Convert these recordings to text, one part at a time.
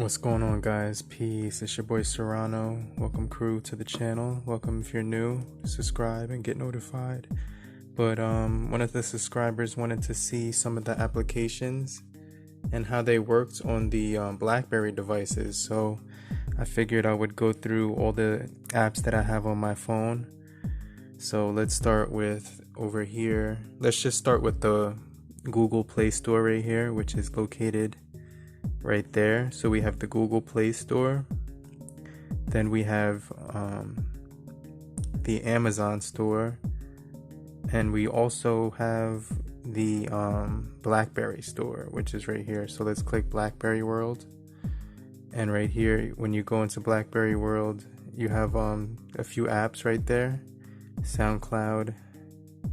What's going on, guys? Peace. It's your boy Serrano. Welcome, crew, to the channel. Welcome if you're new. Subscribe and get notified. But one of the subscribers wanted to see some of the applications and how they worked on the Blackberry devices. So I figured I would go through all the apps that I have on my phone. So let's start with over here. Let's just start with the Google Play Store right here, which is located right there. So we have the Google Play Store, then we have the Amazon Store, and we also have the Blackberry Store, which is right here. So let's click Blackberry World, and right here, when you go into Blackberry World, you have a few apps right there. SoundCloud.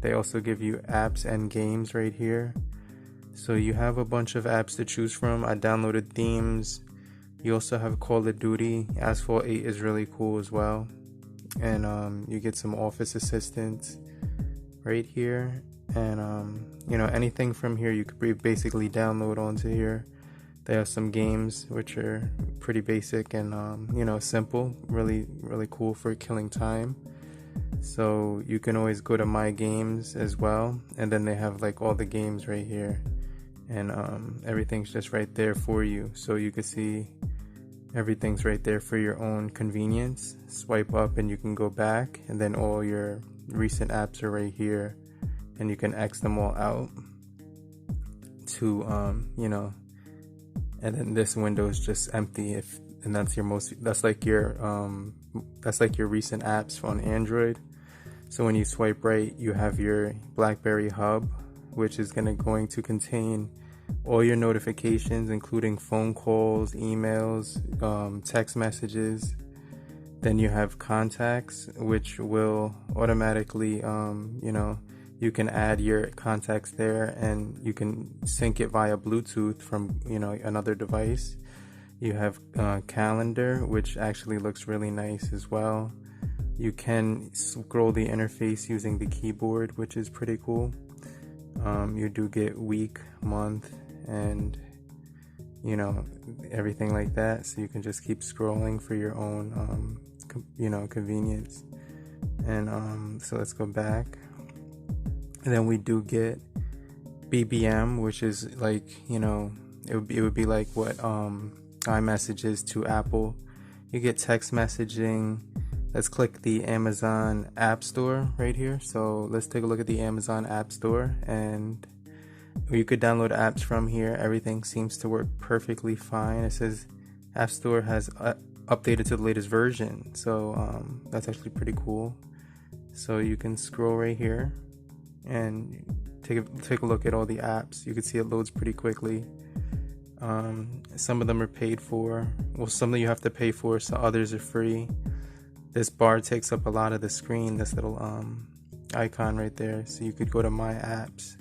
They also give you apps and games right here. So you have a bunch of apps to choose from. I downloaded themes. You also have Call of Duty. Asphalt 8 is really cool as well. And you get some Office Assistants right here. And anything from here you could basically download onto here. They have some games which are pretty basic and simple. Really, really cool for killing time. So you can always go to My Games as well. And then they have like all the games right here. And everything's just right there for you, so you can see everything's right there for your own convenience. Swipe up and you can go back, and then all your recent apps are right here, and you can X them all out to and then this window is just empty, and that's like your recent apps on Android. So when you swipe right, you have your Blackberry Hub, which is going to contain all your notifications, including phone calls, emails, text messages. Then you have contacts, which will automatically, you can add your contacts there, and you can sync it via Bluetooth from, another device. You have calendar, which actually looks really nice as well. You can scroll the interface using the keyboard, which is pretty cool. You do get week, month, and everything like that, so you can just keep scrolling for your own convenience. And so let's go back, and then we do get BBM, which is like it would be like what iMessage is to Apple. You get text messaging. Let's click the Amazon Appstore right here. So let's take a look at the Amazon Appstore, and you could download apps from here. Everything seems to work perfectly fine. It says Appstore has updated to the latest version, so that's actually pretty cool. So you can scroll right here and take a look at all the apps. You can see it loads pretty quickly. Some of them are paid for. Well, some of you have to pay for, so others are free. This bar takes up a lot of the screen, this little icon right there. So you could go to My Apps,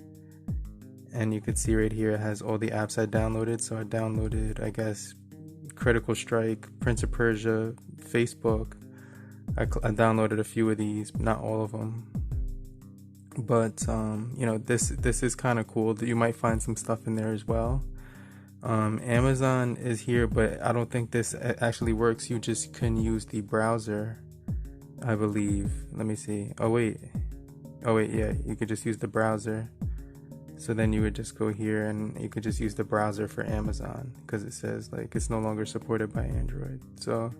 and you could see right here it has all the apps I downloaded. So I downloaded, I guess, Critical Strike, Prince of Persia, Facebook. I downloaded a few of these, not all of them. But this is kind of cool. You might find some stuff in there as well. Amazon is here, but I don't think this actually works. You just can use the browser, I believe. Let me see. Oh wait, yeah, you could just use the browser. So then you would just go here and you could just use the browser for Amazon, because it says like it's no longer supported by Android. So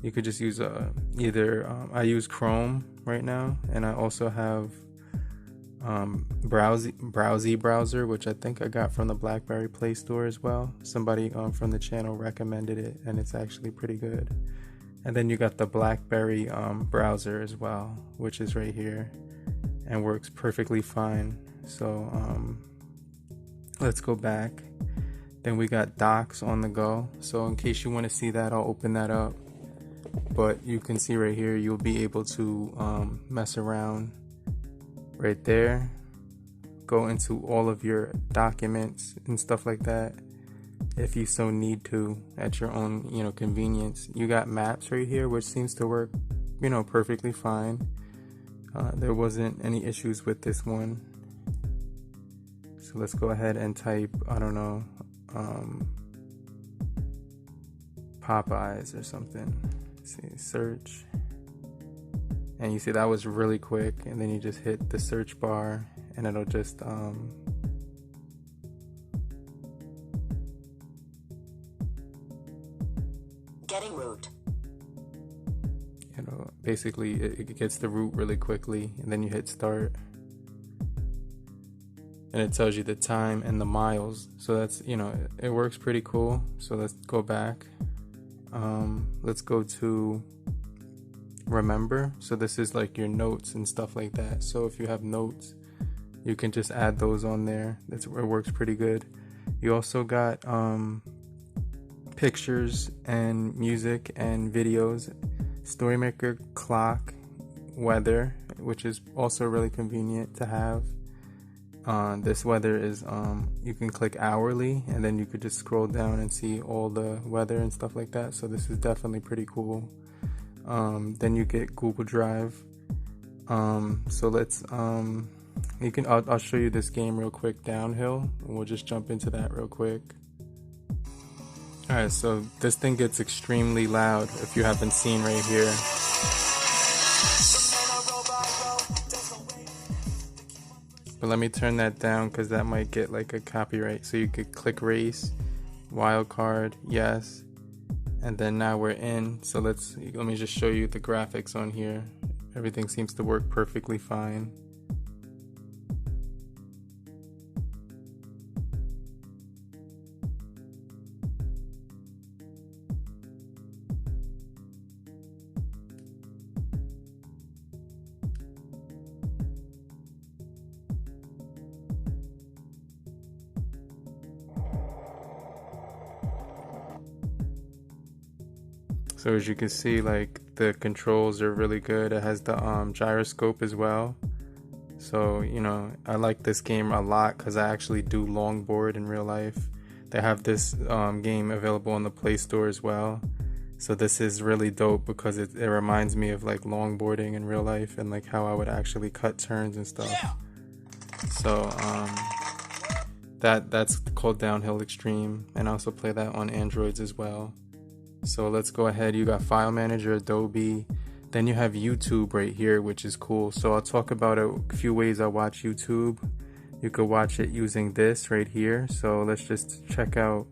you could just use I use Chrome right now, and I also have Browsy browser, which I think I got from the Blackberry Play Store as well. Somebody from the channel recommended it, and it's actually pretty good. And then you got the Blackberry browser as well, which is right here and works perfectly fine. So let's go back. Then we got Docs on the go. So in case you want to see that, I'll open that up. But you can see right here, you'll be able to mess around right there, go into all of your documents and stuff like that if you so need to at your own convenience. You got Maps right here, which seems to work perfectly fine. There wasn't any issues with this one. So let's go ahead and type, I don't know, Popeyes or something. Let's see, search. And you see that was really quick, and then you just hit the search bar and it'll just getting route. You know, basically it gets the route really quickly, and then you hit start. And it tells you the time and the miles. So that's, you know, it works pretty cool. So let's go back. Let's go to remember. So this is like your notes and stuff like that. So if you have notes, you can just add those on there. It works pretty good. You also got pictures and music and videos, StoryMaker, clock, weather, which is also really convenient to have. This weather is you can click hourly, and then you could just scroll down and see all the weather and stuff like that. So this is definitely pretty cool. Then you get Google Drive. So let's you can I'll show you this game real quick, Downhill, and we'll just jump into that real quick. Alright, so this thing gets extremely loud if you haven't seen right here. But let me turn that down because that might get like a copyright. So you could click race, wildcard, yes, and then now we're in. So let me just show you the graphics on here. Everything seems to work perfectly fine. So as you can see, like the controls are really good. It has the gyroscope as well. So, you know, I like this game a lot because I actually do longboard in real life. They have this game available on the Play Store as well. So this is really dope because it reminds me of like longboarding in real life and like how I would actually cut turns and stuff. Yeah. So that's called Downhill Extreme, and I also play that on Androids as well. So let's go ahead. You got File Manager, Adobe. Then you have YouTube right here, which is cool. So I'll talk about a few ways I watch YouTube. You could watch it using this right here. So let's just check out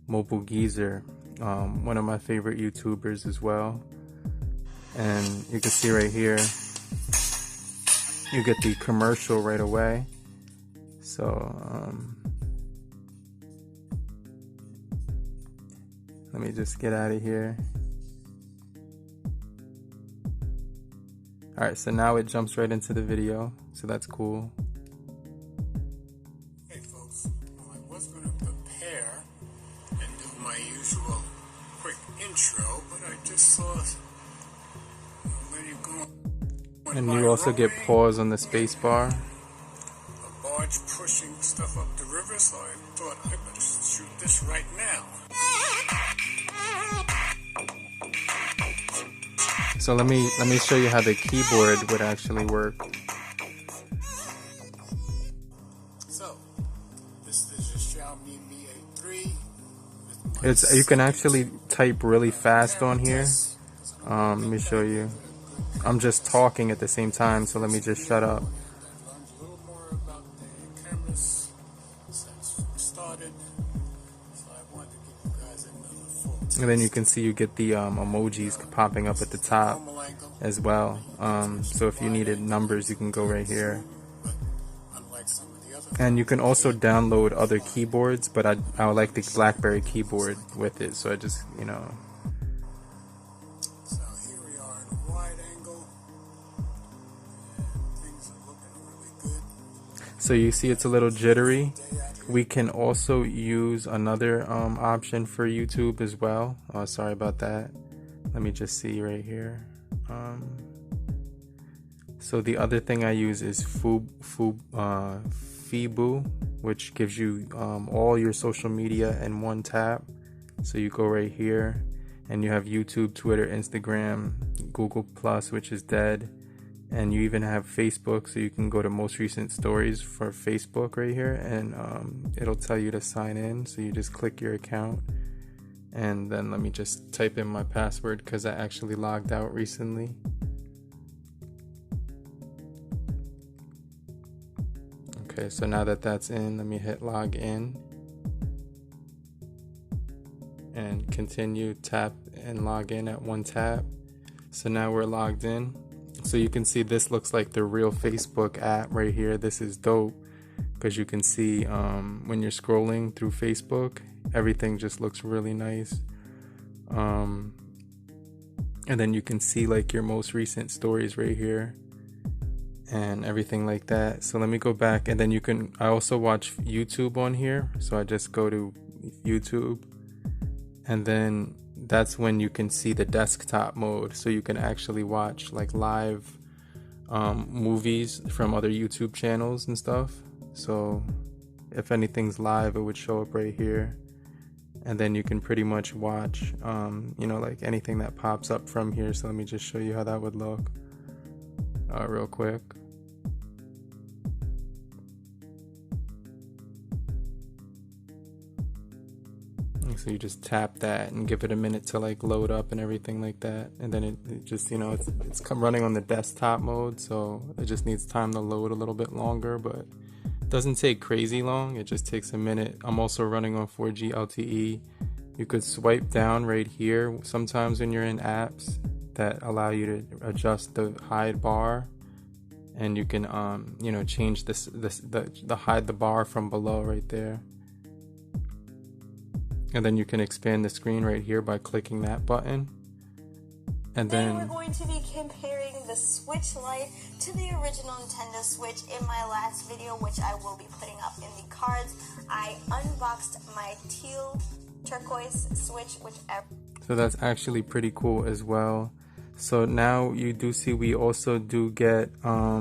Mobile Geezer, one of my favorite YouTubers as well. And you can see right here, you get the commercial right away. So let me just get out of here. Alright, so now it jumps right into the video, so that's cool. Hey folks, well, I was going to prepare and do my usual quick intro, but I just thought, where you going? And you also get pause on the space bar. A barge pushing stuff up the river, so I thought I better shoot this right now. So let me show you how the keyboard would actually work. So this is a Xiaomi Mi A3. It's you can actually type really fast on here. Let me show you. I'm just talking at the same time, so let me just shut up. And then you can see you get the emojis popping up at the top as well. So if you needed numbers, you can go right here. And you can also download other keyboards, but I like the Blackberry keyboard with it, so I just, you know. So here we are in a wide angle, and things are looking really good. So you see it's a little jittery. We can also use another option for YouTube as well. Sorry about that. Let me just see right here. So the other thing I use is Fibu, which gives you all your social media in one tap. So you go right here, and you have YouTube, Twitter, Instagram, Google Plus, which is dead. And you even have Facebook, so you can go to most recent stories for Facebook right here, and it'll tell you to sign in. So you just click your account, And then let me just type in my password because I actually logged out recently. Okay, so now that that's in, let me hit log in and continue, tap and log in at one tap. So now we're logged in. So you can see this looks like the real Facebook app right here. This is dope because you can see when you're scrolling through Facebook, everything just looks really nice. And then you can see like your most recent stories right here and everything like that. So let me go back, and then I also watch YouTube on here. So I just go to YouTube, and then that's when you can see the desktop mode. So you can actually watch like live movies from other YouTube channels and stuff. So if anything's live, it would show up right here. And then you can pretty much watch, like anything that pops up from here. So let me just show you how that would look real quick. So you just tap that and give it a minute to like load up and everything like that. And then it just, it's running on the desktop mode. So it just needs time to load a little bit longer, but it doesn't take crazy long. It just takes a minute. I'm also running on 4G LTE. You could swipe down right here sometimes when you're in apps that allow you to adjust the hide bar, and you can change the hide the bar from below right there. And then you can expand the screen right here by clicking that button. And then we're going to be comparing the Switch Lite to the original Nintendo Switch. In my last video, which I will be putting up in the cards, I unboxed my teal turquoise Switch, So that's actually pretty cool as well. So now you do see we also do get a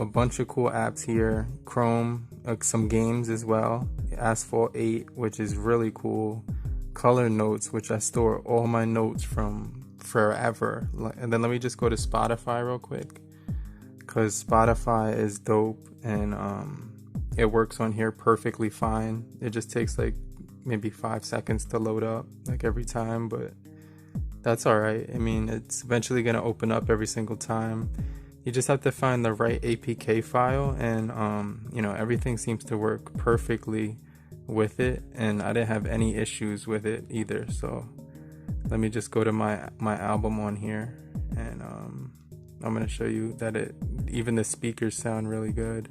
bunch of cool apps here. Chrome, some games as well. Asphalt 8, which is really cool. Color Notes, which I store all my notes from forever. And then let me just go to Spotify real quick, because Spotify is dope, and it works on here perfectly fine. It just takes like maybe 5 seconds to load up like every time, but that's all right. I mean, it's eventually going to open up every single time. You just have to find the right APK file, and everything seems to work perfectly with it, and I didn't have any issues with it either. So let me just go to my album on here, and I'm going to show you that even the speakers sound really good.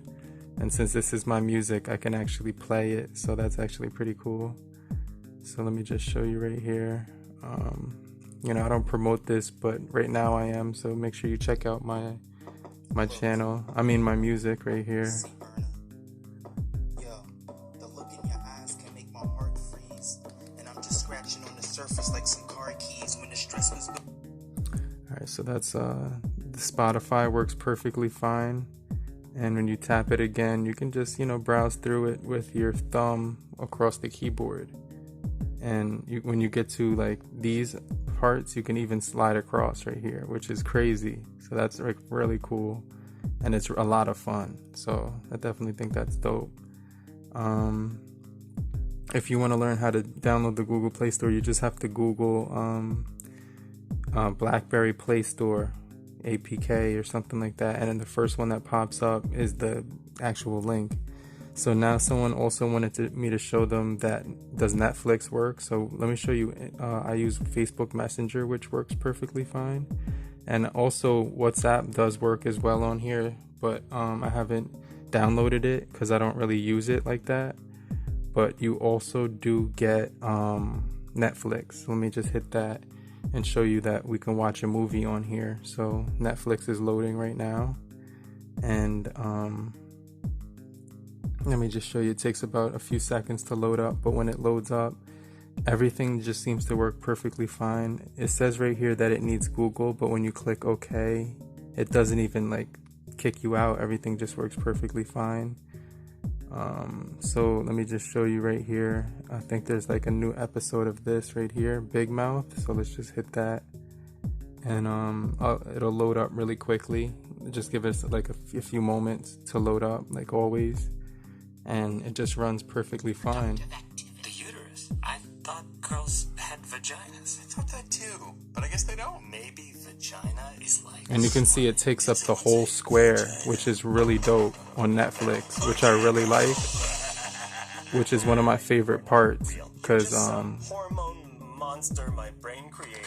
And since this is my music, I can actually play it, so that's actually pretty cool. So let me just show you right here. I don't promote this, but right now I am, so make sure you check out my channel. I mean my music right here. Yo, the look in your eyes can make my heart freeze, and I'm just scratching on the surface like some car keys when the stress was. Alright, so that's the Spotify works perfectly fine. And when you tap it again, you can just browse through it with your thumb across the keyboard. And when you get to like these parts, you can even slide across right here, which is crazy. So that's like really cool, and it's a lot of fun. So I definitely think that's dope. If you want to learn how to download the Google Play Store, you just have to Google Blackberry Play Store APK or something like that, and then the first one that pops up is the actual link. So now someone also wanted me to show them that does Netflix work. So let me show you. I use Facebook Messenger, which works perfectly fine, and also WhatsApp does work as well on here, but I haven't downloaded it because I don't really use it like that. But you also do get Netflix. Let me just hit that and show you that we can watch a movie on here. So Netflix is loading right now, and let me just show you. It takes about a few seconds to load up, but when it loads up, everything just seems to work perfectly fine. It says right here that it needs Google, but when you click OK, it doesn't even like kick you out. Everything just works perfectly fine. So let me just show you right here. I think there's like a new episode of this right here, Big Mouth. So let's just hit that, and it'll load up really quickly. Just give us like a few moments to load up, like always, and it just runs perfectly fine. The uterus. I thought girls had vaginas. I thought that too, but I guess they don't. Maybe vagina is like... And you can see it takes up the whole square, which is really dope on Netflix, which I really like, which is one of my favorite parts, because hormone monster my brain created.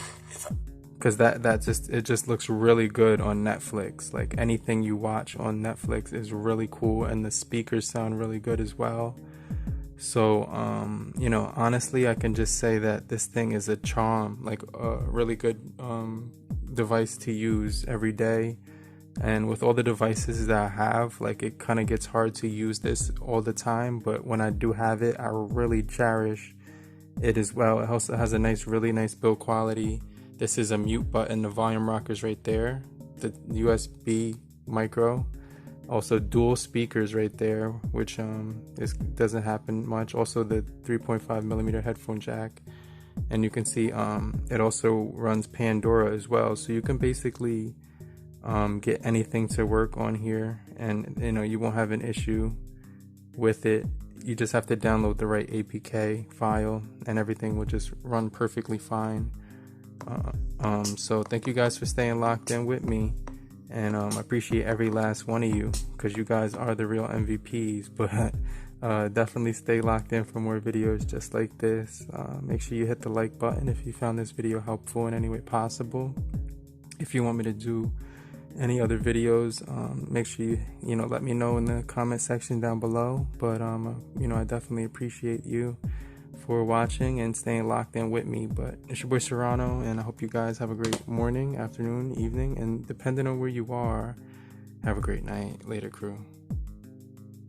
because it just looks really good on Netflix. Like anything you watch on Netflix is really cool, and the speakers sound really good as well. So you know, honestly, I can just say that this thing is a charm, like a really good device to use every day. And with all the devices that I have, like, it kind of gets hard to use this all the time, but when I do have it, I really cherish it as well. It also has a really nice build quality. This is a mute button, the volume rockers right there, the USB micro, also dual speakers right there, which doesn't happen much. Also the 3.5 millimeter headphone jack, and you can see it also runs Pandora as well, so you can basically get anything to work on here, and you know, you won't have an issue with it. You just have to download the right APK file, and everything will just run perfectly fine. So thank you guys for staying locked in with me, and I appreciate every last one of you, because you guys are the real MVPs. But definitely stay locked in for more videos just like this. Make sure you hit the like button if you found this video helpful in any way possible. If you want me to do any other videos, make sure you know, let me know in the comment section down below. But you know, I definitely appreciate you for watching and staying locked in with me. But it's your boy Serrano, and I hope you guys have a great morning, afternoon, evening, and depending on where you are, have a great night. Later, crew.